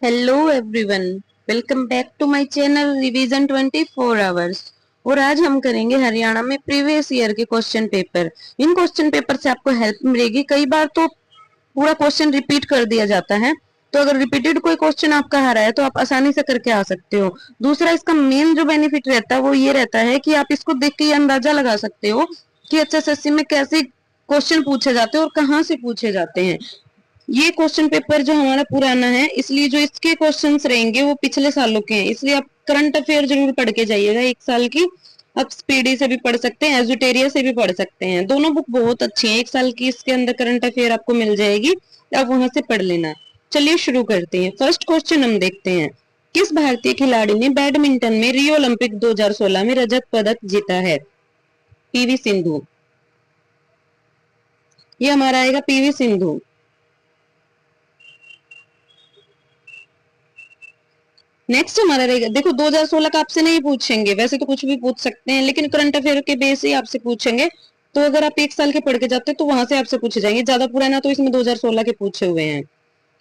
Hello everyone, welcome back to my channel revision 24 hours. और आज हम करेंगे हरियाणा में प्रीवियस ईयर के क्वेश्चन पेपर। इन क्वेश्चन पेपर से आपको हेल्प मिलेगी। कई बार तो पूरा क्वेश्चन रिपीट कर दिया जाता है, तो अगर रिपीटेड कोई क्वेश्चन आपका आ रहा है तो आप आसानी से करके आ सकते हो। दूसरा, इसका मेन जो बेनिफिट रहता है वो ये रहता है कि आप इसको देख के ये अंदाजा लगा सकते हो कि एचएसएससी में कैसे क्वेश्चन पूछे जाते हैं और कहाँ से पूछे जाते हैं। ये क्वेश्चन पेपर जो हमारा पुराना है, इसलिए जो इसके क्वेश्चंस रहेंगे वो पिछले सालों के हैं, इसलिए आप करंट अफेयर जरूर पढ़ के जाइएगा एक साल की। आप स्पीडी से भी पढ़ सकते हैं, एजुटेरिया से भी पढ़ सकते हैं। दोनों बुक बहुत अच्छी हैं। एक साल की इसके अंदर करंट अफेयर आपको मिल जाएगी, आप वहां से पढ़ लेना। चलिए शुरू करते हैं। फर्स्ट क्वेश्चन हम देखते हैं, किस भारतीय खिलाड़ी ने बैडमिंटन में रियो ओलंपिक 2016 में रजत पदक जीता है? पीवी सिंधु। ये हमारा आएगा पीवी सिंधु। नेक्स्ट हमारा रहेगा, देखो 2016 का आपसे नहीं पूछेंगे, वैसे तो कुछ भी पूछ सकते हैं, लेकिन करंट अफेयर के बेस ही आपसे पूछेंगे। तो अगर आप एक साल के पढ़ के जाते हैं तो वहां से आपसे पूछे जाएंगे। ज्यादा पुराना तो इसमें 2016 के पूछे हुए हैं।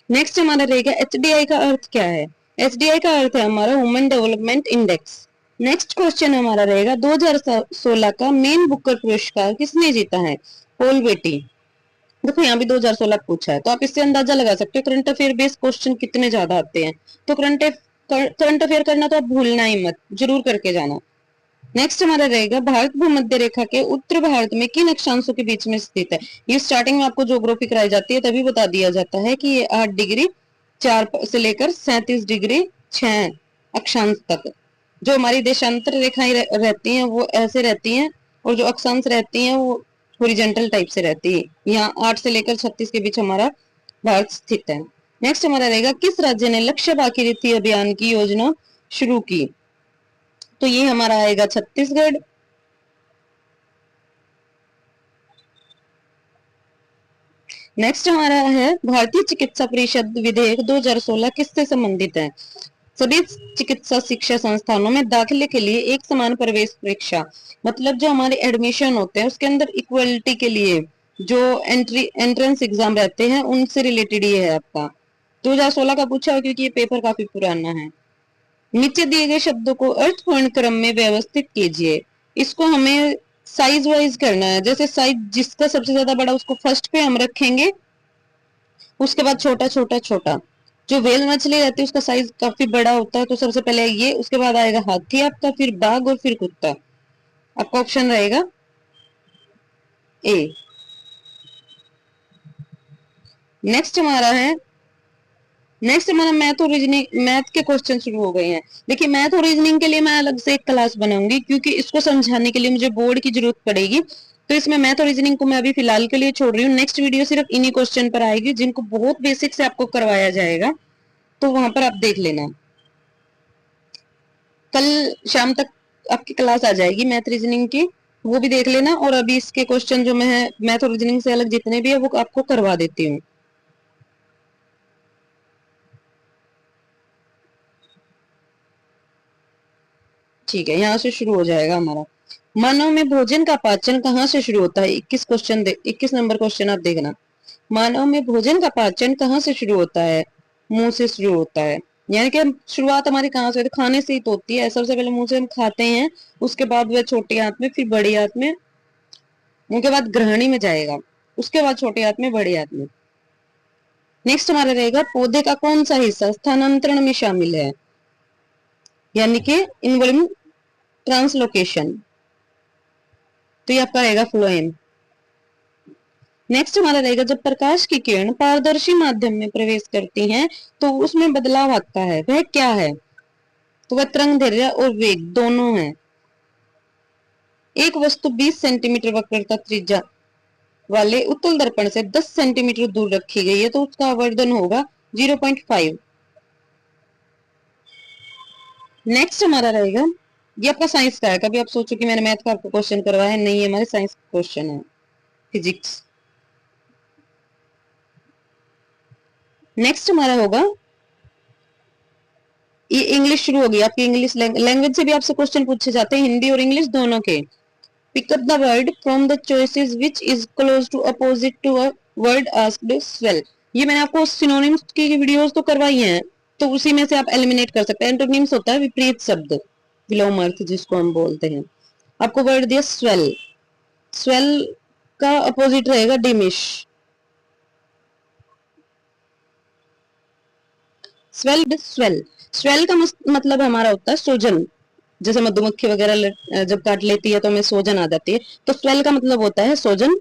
नेक्स्ट हमारा रहेगा, एचडीआई का अर्थ क्या है? एचडीआई का अर्थ है हमारा human development index. Next question हमारा रहेगा, 2016 का मेन बुकर पुरस्कार किसने जीता है? पॉल बेटी। देखो यहाँ भी 2016 पूछा है, तो आप इससे अंदाजा लगा सकते हो करंट अफेयर बेस्ड क्वेश्चन कितने ज्यादा आते हैं। तो करंट अफेयर करना तो आप भूलना ही मत, जरूर करके जाना। नेक्स्ट हमारा रहेगा, भारत भूमध्य रेखा के उत्तर भारत में किन अक्षांशों के बीच में स्थित है? ये स्टार्टिंग में आपको ज्योग्राफी कराई जाती है, तभी बता दिया जाता है कि ये 8 डिग्री 4 से लेकर 37 डिग्री 6 अक्षांश तक। जो हमारी देशांतर रेखाएं रहती हैं वो ऐसे रहती हैं, और जो अक्षांश रहती हैं वो हॉरिजॉन्टल टाइप से रहती है। यहाँ 8 से लेकर 36 के बीच हमारा भारत स्थित है। नेक्स्ट हमारा रहेगा, किस राज्य ने लक्ष्य भागीरथी अभियान की योजना शुरू की? तो ये हमारा आएगा छत्तीसगढ़। नेक्स्ट हमारा है, भारतीय चिकित्सा परिषद विधेयक 2016 किससे संबंधित है? सभी चिकित्सा शिक्षा संस्थानों में दाखिले के लिए एक समान प्रवेश परीक्षा, मतलब जो हमारे एडमिशन होते हैं उसके अंदर इक्वलिटी के लिए जो एंट्रेंस एग्जाम रहते हैं उनसे रिलेटेड ये है आपका। 2016 का पूछा है क्योंकि ये पेपर काफी पुराना है। नीचे दिए गए शब्दों को अर्थपूर्ण क्रम में व्यवस्थित कीजिए। इसको हमें साइज वाइज करना है, जैसे साइज जिसका सबसे ज्यादा बड़ा उसको फर्स्ट पे हम रखेंगे, उसके बाद छोटा छोटा छोटा। जो व्हेल मछली रहती है उसका साइज काफी बड़ा होता है, तो सबसे पहले ये, उसके बाद आएगा हाथी आपका, फिर बाघ और फिर कुत्ता। आपका ऑप्शन रहेगा ए। नेक्स्ट हमारा है, नेक्स्ट हमारा मैथ और रीजनिंग, मैथ के क्वेश्चन शुरू हो गए हैं। देखिए मैथ और रीजनिंग के लिए मैं अलग से एक क्लास बनाऊंगी, क्योंकि इसको समझाने के लिए मुझे बोर्ड की जरूरत पड़ेगी। तो इसमें मैथ और रीजनिंग को मैं अभी फिलहाल के लिए छोड़ रही हूँ। नेक्स्ट वीडियो सिर्फ इन्हीं क्वेश्चन पर आएगी जिनको बहुत बेसिक से आपको करवाया जाएगा, तो वहां पर आप देख लेना। कल शाम तक आपकी क्लास आ जाएगी मैथ रीजनिंग की, वो भी देख लेना। और अभी इसके क्वेश्चन जो मैं मैथ और रीजनिंग से अलग जितने भी है वो आपको करवा देती हूँ। ठीक है, यहाँ से शुरू हो जाएगा हमारा। मानव में भोजन का पाचन कहाँ से शुरू होता है? 21 नंबर क्वेश्चन आप देखना। मानव में भोजन का पाचन कहाँ से शुरू होता है? मुंह से शुरू होता है। यानी कि शुरुआत हमारी कहाँ से होती है? खाने से ही तो होती है। सबसे पहले मुंह से हम खाते हैं, उसके बाद वह छोटी आंत में, फिर बड़ी आंत में, मुंह के बाद ग्रहणी में जाएगा, उसके बाद छोटी आंत में, बड़ी आंत में। नेक्स्ट हमारा रहेगा, पौधे का कौन सा हिस्सा स्थानांतरण में शामिल है? यानी कि इनवॉल्विंग ट्रांसलोकेशन। तो ये आपका रहेगा फ्लोएम। नेक्स्ट हमारा रहेगा, जब प्रकाश की किरण पारदर्शी माध्यम में प्रवेश करती हैं तो उसमें बदलाव आता है, वह क्या है? तो वह तरंग दैर्ध्य और वेग दोनों है। एक वस्तु 20 सेंटीमीटर वक्रता त्रिज्या वाले उत्तल दर्पण से 10 सेंटीमीटर दूर रखी गई है, तो उसका आवर्धन होगा 0.5। नेक्स्ट हमारा रहेगा, ये आपका साइंस का है। कभी आप सोचो कि मैंने मैथ का आपको क्वेश्चन करवाया है, नहीं, ये हमारे साइंस का क्वेश्चन है, फिजिक्स। नेक्स्ट हमारा होगा, ये इंग्लिश शुरू होगी आपकी। इंग्लिश लैंग्वेज से भी आपसे क्वेश्चन पूछे जाते हैं, हिंदी और इंग्लिश दोनों के। Pick up the word from the choices which is close to opposite to a word asked swell. ये मैंने आपको सिनोनिम्स की वीडियोस तो करवाई हैं, तो उसी में से आप एलिमिनेट कर सकते हैं। एंटोनिम्स होता है विपरीत शब्द, विलोम अर्थ जिसको हम बोलते हैं। आपको वर्ड दिया स्वेल, स्वेल का अपोजिट रहेगा डिमिश। स्वेल्ड, स्वेल, स्वेल का मतलब हमारा होता है सोजन। जैसे मधुमक्खी वगैरह जब काट लेती है तो हमें सोजन आ जाती है, तो स्वेल का मतलब होता है सोजन।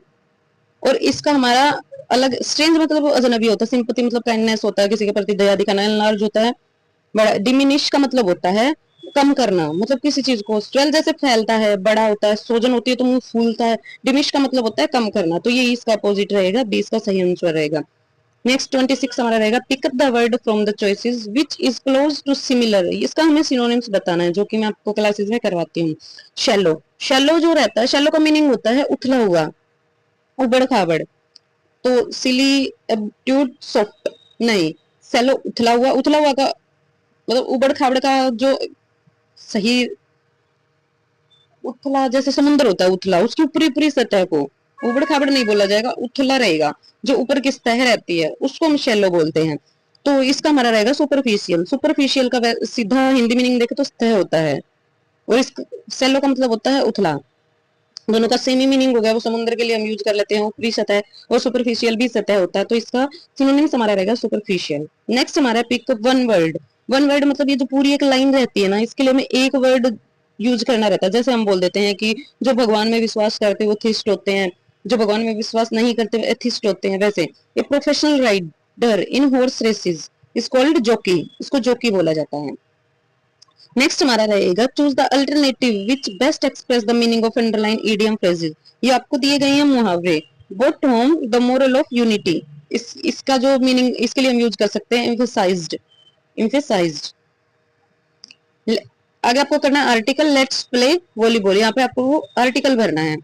और इसका हमारा अलग स्ट्रेंज मतलब अजनबी होता है, सिंपैथी मतलब काइंडनेस होता है, किसी के प्रति दया दिखाना, एनलार्ज होता है बड़ा, डिमिनिश का मतलब होता है कम करना, मतलब किसी चीज को, स्वेल जैसे फैलता है, बड़ा होता है, सोजन होती है तो मुंह फूलता है, डिमिश का मतलब होता है कम करना, तो ये इसका अपोजिट रहेगा, 20 का सही आंसर रहेगा। नेक्स्ट 26 हमारा रहेगा, pick up the word from the choices which is close to similar. इसका हमें सिनोनिम्स बताना है, जो कि मैं आपको क्लासेस में करवाती हूँ। शैलो, शैलो जो रहता है, शैलो का मीनिंग होता है उथला हुआ, उबड़ खाबड़। तो सिली, एब्ट्यूट, सॉफ्ट, नहीं, सैलो उथला हुआ, उथला हुआ का मतलब उबड़ खाबड़ का जो सही, उथला जैसे समुद्र होता है उथला, उसकी ऊपरी ऊपरी सतह को उबड़ खाबड़ नहीं बोला जाएगा, उथला रहेगा, जो ऊपर की सतह रहती है उसको हम शैलो बोलते हैं। तो इसका हमारा रहेगा सुपरफिशियल, सुपरफिशियल का सीधा हिंदी मीनिंग देखे तो सतह होता है, और इस शैलो का मतलब होता है उथला। दोनों का सेम ही मीनिंग हो गया, वो समुद्र के लिए हम यूज कर लेते हैं ऊपरी सतह, और सुपरफिशियल भी सतह होता है, तो इसका सिनोनिम्स हमारा रहेगा सुपरफिशियल। नेक्स्ट हमारा pick one word, one word मतलब ये जो पूरी एक लाइन रहती है ना, इसके लिए हमें एक वर्ड यूज करना रहता है। जैसे हम बोल देते हैं कि जो भगवान में विश्वास करते हैं वो थिस्ट होते हैं, जो भगवान में विश्वास नहीं करते वो एथिस्ट होते हैं। वैसे a professional rider in horse races is called jockey, इसको जॉकी बोला जाता है। नेक्स्ट हमारा रहेगा, choose the alternative which best express the meaning of underline idiom phrases. ये आपको दिए गए हैं मुहावरे। Brought home the moral of unity, इसका जो मीनिंग इसके लिए हम यूज कर सकते हैं एम्फेसाइज्ड, एम्फेसाइज्ड। आगे आपको करना है आर्टिकल, लेट्स प्ले वॉलीबॉल, यहाँ पे आपको वो आर्टिकल भरना है।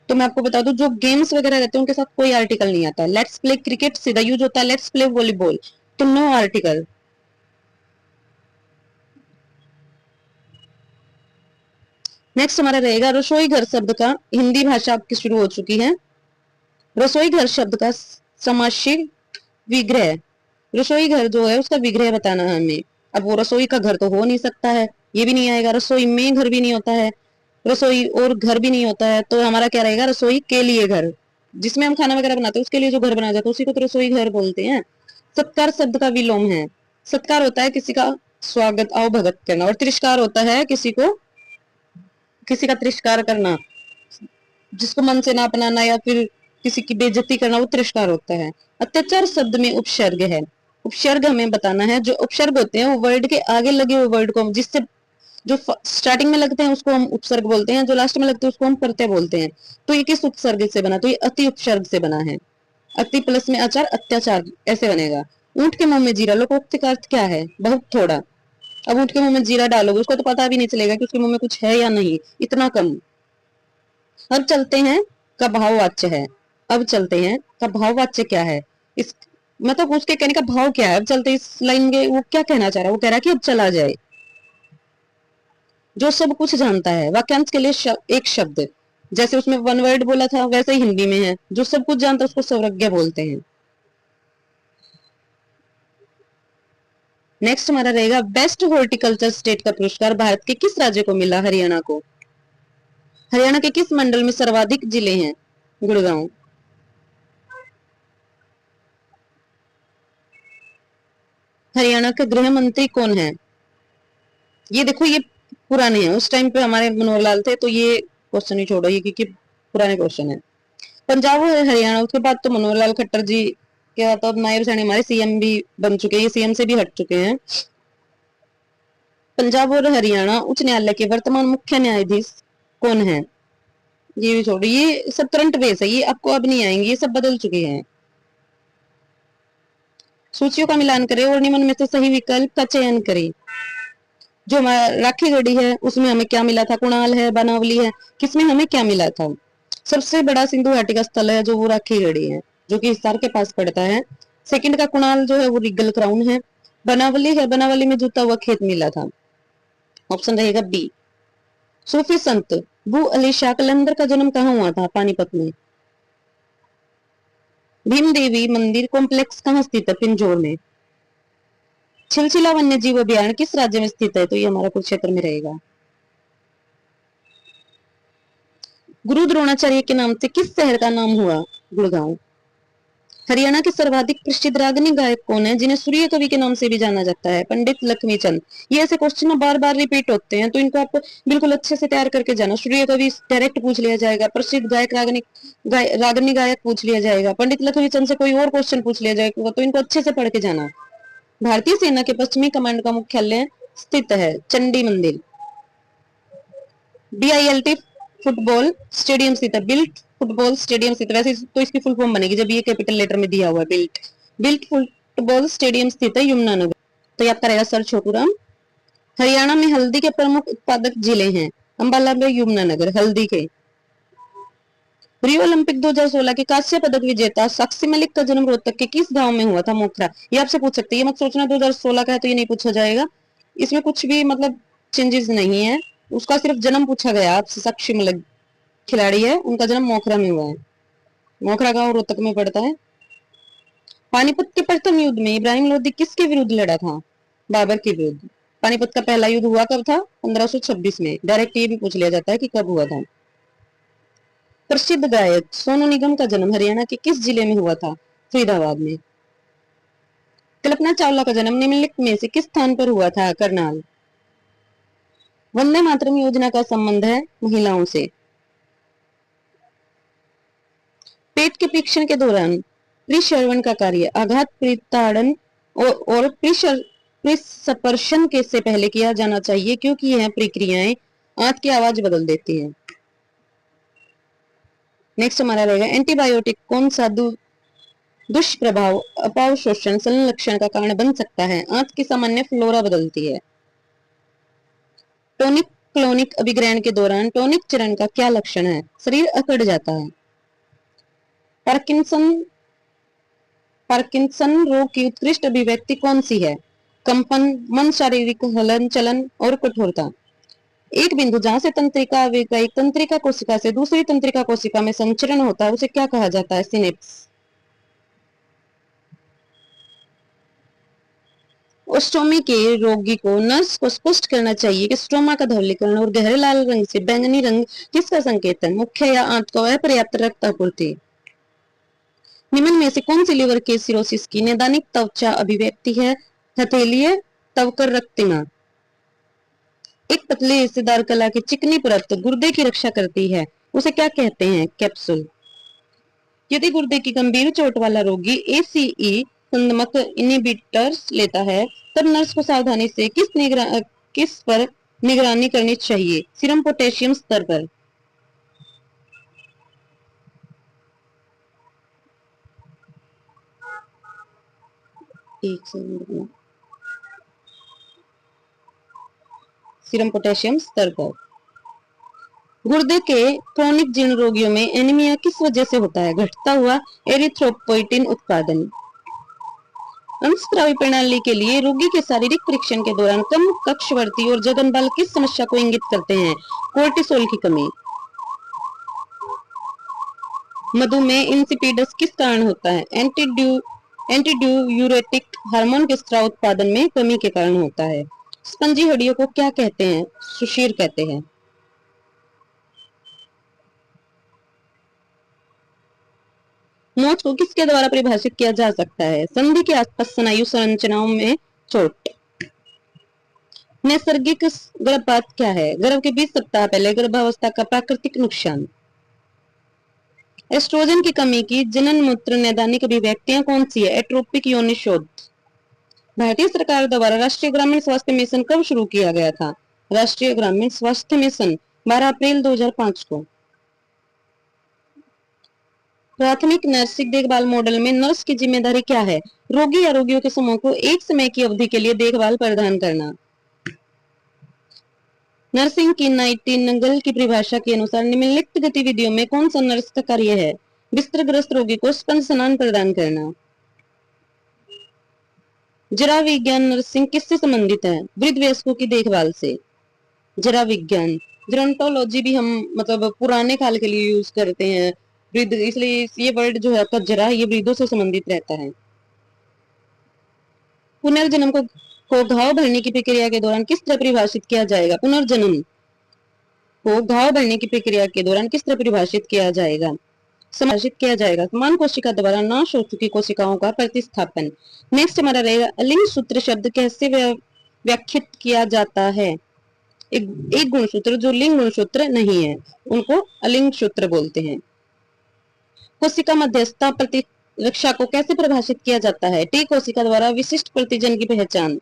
तो मैं आपको बता दूं, जो गेम्स वगैरह रहते हैं उनके साथ कोई आर्टिकल नहीं आता। लेट्स प्ले क्रिकेट सीधा यूज होता है, लेट्स प्ले वॉलीबॉल तो नो आर्टिकल। नेक्स्ट हमारा रहेगा, रसोई घर शब्द का हिंदी भाषा आपकी शुरू हो चुकी है। रसोई घर शब्द का समासिक विग्रह, रसोई घर जो है उसका विग्रह बताना है हमें। अब वो रसोई का घर तो हो नहीं सकता है, ये भी नहीं आएगा, रसोई में घर भी नहीं होता है, रसोई और घर भी नहीं होता है, तो हमारा क्या रहेगा, रसोई के लिए घर, जिसमें हम खाना वगैरह बनाते हैं उसके लिए जो घर बनाया जाता है उसी को तो रसोई घर बोलते हैं। सत्कार शब्द का विलोम है, सत्कार होता है किसी का स्वागत आओ भगत करना, और तिरस्कार होता है किसी का तिरस्कार करना, जिसको मन से ना अपनाना या फिर किसी की बेइज्जती करना, वो तिरस्कार होता है। अत्याचार शब्द में उपसर्ग है, उपसर्ग हमें बताना है। जो उपसर्ग होते हैं वो वर्ड के आगे लगे हुए वर्ड को हम जिससे जो स्टार्टिंग में लगते हैं उसको हम उपसर्ग बोलते हैं, जो लास्ट में लगते हैं उसको हम प्रत्यय बोलते हैं। तो ये किस उपसर्ग से बना, तो ये अति उपसर्ग से बना है। अति प्लस में आचार, अत्याचार, ऐसे बनेगा। ऊंट के मुंह में जीरा, लोकोक्ति का अर्थ क्या है, बहुत थोड़ा। अब ऊंट के मुंह में जीरा डालोगे उसको तो पता भी नहीं चलेगा कि उसके मुंह में कुछ है या नहीं, इतना कम। अब चलते हैं का भाववाच्य है, अब चलते हैं का भाववाच्य क्या है, इस मतलब उसके कहने का भाव क्या है। अब चलते इस लाइन में वो क्या कहना चाह रहा है, वो कह रहा है कि अब चला जाए। जो सब कुछ जानता है, वाक्यांश के लिए एक शब्द, जैसे उसमें वन वर्ड बोला था वैसे ही हिंदी में है, जो सब कुछ जानता है उसको सर्वज्ञ बोलते हैं। नेक्स्ट हमारा रहेगा, बेस्ट हॉर्टिकल्चर स्टेट का पुरस्कार भारत के किस राज्य को मिला, हरियाणा को। हरियाणा के किस मंडल में सर्वाधिक जिले हैं, गुड़गांव। हरियाणा के गृह मंत्री कौन है, ये देखो ये पुराने हैं, उस टाइम पे हमारे मनोहर लाल थे, तो ये क्वेश्चन ही छोड़ो ये, क्योंकि पुराने क्वेश्चन है। पंजाब और हरियाणा, उसके बाद तो मनोहर लाल खट्टर जी के बाद तो अब नायब सैनी हमारे सीएम भी बन चुके हैं, ये सीएम से भी हट चुके हैं। पंजाब और हरियाणा उच्च न्यायालय के वर्तमान मुख्य न्यायाधीश कौन है, ये भी छोड़ो, ये सब करंट बेस है, ये आपको अब नहीं आएंगे, ये सब बदल चुके हैं। सूचियों का मिलान करें और निम्न में से सही विकल्प का चयन करें। जो राखी गढ़ी है उसमें हमें क्या मिला था, कुणाल है, बनावली है, किसमें हमें क्या मिला था। सबसे बड़ा सिंधु घाटी का स्थल है जो वो राखी गढ़ी है, जो कि हिसार के पास पड़ता है। सेकंड का कुणाल जो है वो रिगल क्राउन है। बनावली है, बनावली में जूता हुआ खेत मिला था, ऑप्शन रहेगा बी। सूफी संत बू अली शाह कलंदर का जन्म कहाँ हुआ था, पानीपत में। भीम देवी मंदिर कॉम्प्लेक्स कहाँ स्थित है, पिंजौर में। छिलछिला वन्य जीव अभयारण्य किस राज्य में स्थित है? तो ये हमारा कुरुक्षेत्र में रहेगा। गुरु द्रोणाचार्य के नाम से किस शहर का नाम हुआ? गुड़गांव। हरियाणा के सर्वाधिक प्रसिद्ध रागनी गायक कौन है जिन्हें सूर्य कवि के नाम से भी जाना जाता है? पंडित लक्ष्मीचंद। ये ऐसे क्वेश्चन बार बार रिपीट होते हैं, तो इनको आप बिल्कुल अच्छे से तैयार करके जाना। सूर्य कवि डायरेक्ट पूछ लिया जाएगा, प्रसिद्ध गायक रागनी गायक पूछ लिया जाएगा, पंडित लक्ष्मीचंद से कोई और क्वेश्चन पूछ लिया जाएगा, तो इनको अच्छे से पढ़ के जाना। भारतीय सेना के पश्चिमी कमांड का मुख्यालय स्थित है चंडी मंदिर। BILT फुटबॉल स्टेडियम स्थित है। बिल्ट फुटबॉल स्टेडियम स्थित है। वैसे तो इसकी फुल फॉर्म बनेगी जब ये कैपिटल लेटर में दिया हुआ है बिल्ट। बिल्ट फुटबॉल स्टेडियम स्थित है यमुनानगर। तो ये आपका रहेगा सर छोटूराम। हरियाणा में हल्दी के प्रमुख उत्पादक जिले हैं अंबाला में यमुनानगर हल्दी के। रियो ओलंपिक 2016 के कांस्य पदक विजेता साक्षी मलिक का जन्म रोहतक के किस गांव में हुआ था? मोखरा। ये आपसे पूछ सकते हैं, ये मत सोचना 2016 का है तो ये नहीं पूछा जाएगा। इसमें कुछ भी मतलब चेंजेस नहीं है, उसका सिर्फ जन्म पूछा गया आपसे। साक्षी मलिक खिलाड़ी है, उनका जन्म मोखरा में हुआ है। मोखरा गांव रोहतक में पड़ता है। पानीपत के प्रथम युद्ध में इब्राहिम लोधी किसके विरुद्ध लड़ा था? बाबर के विरुद्ध। पानीपत का पहला युद्ध हुआ कब था? 1526 में। डायरेक्ट ये भी पूछ लिया जाता है कि कब हुआ था। प्रसिद्ध गायक सोनू निगम का जन्म हरियाणा के किस जिले में हुआ था? फरीदाबाद में। कल्पना चावला का जन्म निम्नलिखित में से किस स्थान पर हुआ था? करनाल। वंदे मातरम योजना का संबंध है महिलाओं से। पेट के परीक्षण के दौरान प्रिश्रवण का कार्य आघात प्रताड़न और प्रिस्पर्शन के से पहले किया जाना चाहिए क्योंकि यह प्रक्रियाएं आंत की आवाज बदल देती हैं। नेक्स्ट हमारा रहेगा एंटीबायोटिक कौन सा दुष्प्रभाव अपाव शोषण संलक्षण का कारण बन सकता है? आंत की सामान्य फ्लोरा बदलती है। टोनिक क्लोनिक अभिग्रहण के दौरान टोनिक चरण का क्या लक्षण है? शरीर अकड़ जाता है। पार्किंसन रोग की उत्कृष्ट अभिव्यक्ति कौन सी है? कंपन, मन, शारीरिक हलन चलन और कठोरता। एक बिंदु जहां से तंत्रिका आवेग एक तंत्रिका कोशिका से दूसरी तंत्रिका कोशिका में संचरण होता है उसे क्या कहा जाता है? सिनेप्स। ओस्टोमी के रोगी को नर्स को स्पष्ट करना चाहिए कि स्ट्रोमा का धवलीकरण और गहरे लाल रंग से बैंगनी रंग किसका संकेत है? मुख्य या आंत को अपर्याप्त रक्त आपूर्ति। निम्न में से कौन सी लीवर के सिरोसिस की नैदानिक त्वचा अभिव्यक्ति है? हथेलीय तवकर रक्तिमा। एक पतली हिस्सेदार कला की चिकनी परत गुर्दे की रक्षा करती है, उसे क्या कहते हैं? कैप्सूल। यदि गुर्दे की गंभीर चोट वाला रोगी ACE संदमक इनहिबिटर्स लेता है तब नर्स को सावधानी से किस पर निगरानी करनी चाहिए? सीरम पोटेशियम स्तर पर। एक सेकंड, सीरम पोटेशियम स्तर पर। गुर्दे के क्रोनिक जीर्ण रोगियों में एनीमिया किस वजह से होता है? घटता हुआ एरिथ्रोपोइटिन उत्पादन। अंतस्रावी प्रणाली के लिए रोगी के शारीरिक परीक्षण के दौरान कम कक्षवर्ती और जघन बल किस समस्या को इंगित करते हैं? कोर्टिसोल की कमी। मधुमेह इंसिपिडस किस कारण होता है? एंटीड्यूरेटिक हार्मोन के स्राव उत्पादन में कमी के कारण होता है। स्पंजी हड्डियों को क्या कहते हैं? सुशीर कहते हैं। मौत को किसके द्वारा परिभाषित किया जा सकता है? संधि के आसपास स्नायु संरचनाओं में चोट। नैसर्गिक गर्भपात क्या है? गर्भ के 20 सप्ताह पहले गर्भावस्था का प्राकृतिक नुकसान। एस्ट्रोजन की कमी की जनन मूत्र नैदानिक अभिव्यक्तियां कौन सी है? एट्रोपिक योनि शोध। भारतीय सरकार द्वारा राष्ट्रीय ग्रामीण स्वास्थ्य मिशन कब शुरू किया गया था? राष्ट्रीय ग्रामीण स्वास्थ्य मिशन 12 अप्रैल 2005 को। प्राथमिक नर्सिंग देखभाल मॉडल में नर्स की जिम्मेदारी क्या है? रोगी या रोगियों के समूह को एक समय की अवधि के लिए देखभाल प्रदान करना। नर्सिंग की नाइटिंगेल की परिभाषा के अनुसार निम्नलिखित गतिविधियों में कौन सा नर्स का कार्य है? बिस्तरग्रस्त रोगी को स्पंज स्नान प्रदान करना। जरा विज्ञान नर्सिंग किससे संबंधित है? वृद्ध वयस्कों की देखभाल से। जरा विज्ञान जेरोंटोलॉजी भी हम मतलब पुराने काल के लिए यूज करते हैं वृद्ध, इसलिए ये वर्ड जो है आपका जरा ये वृद्धों से संबंधित रहता है। पुनर्जन्म को को घाव भरने की प्रक्रिया के दौरान किस तरह परिभाषित किया जाएगा? पुनर्जनन को घाव भरने की प्रक्रिया के दौरान किस तरह परिभाषित किया जाएगा? समाजित किया जाएगा समान कोशिका द्वारा नाश हो चुकी कोशिकाओं का प्रतिस्थापन। नेक्स्ट हमारा रहेगा अलिंग सूत्र शब्द कैसे व्याख्यात किया जाता है? एक गुणसूत्र जो लिंग गुणसूत्र नहीं है उनको अलिंग सूत्र बोलते हैं। कोशिका मध्यस्थता प्रतिरक्षा को कैसे परिभाषित किया जाता है? टी कोशिका द्वारा विशिष्ट प्रतिजन की पहचान।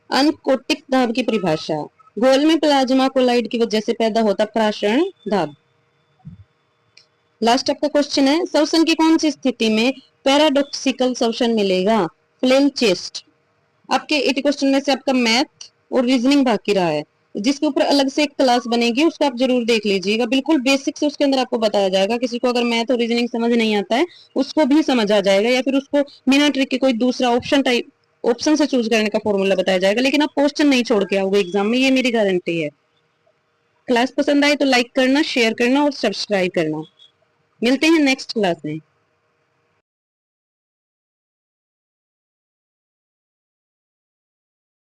अनकोटिक दाब की परिभाषा। घोल में प्लाज्मा कोलाइड की वजह से पैदा होता प्राशरण दाब। लास्ट आपका क्वेश्चन है श्वसन की कौन सी स्थिति में पैराडॉक्सिकल श्वसन मिलेगा? Flame chest. आपके 80 क्वेश्चन में से आपका मैथ और रीजनिंग बाकी रहा है, जिसके ऊपर अलग से एक क्लास बनेगी, उसका आप जरूर देख लीजिएगा। बिल्कुल बेसिक से उसके अंदर आपको बताया जाएगा। किसी को अगर मैथ और रीजनिंग समझ नहीं आता है उसको भी समझ आ जाएगा, या फिर उसको बिना ट्रिक के कोई दूसरा ऑप्शन से चूज करने का फॉर्मूला बताया जाएगा, लेकिन आप क्वेश्चन नहीं छोड़ के आओगे एग्जाम में, ये मेरी गारंटी है। क्लास पसंद आए तो लाइक करना, शेयर करना और सब्सक्राइब करना। मिलते हैं नेक्स्ट क्लास में।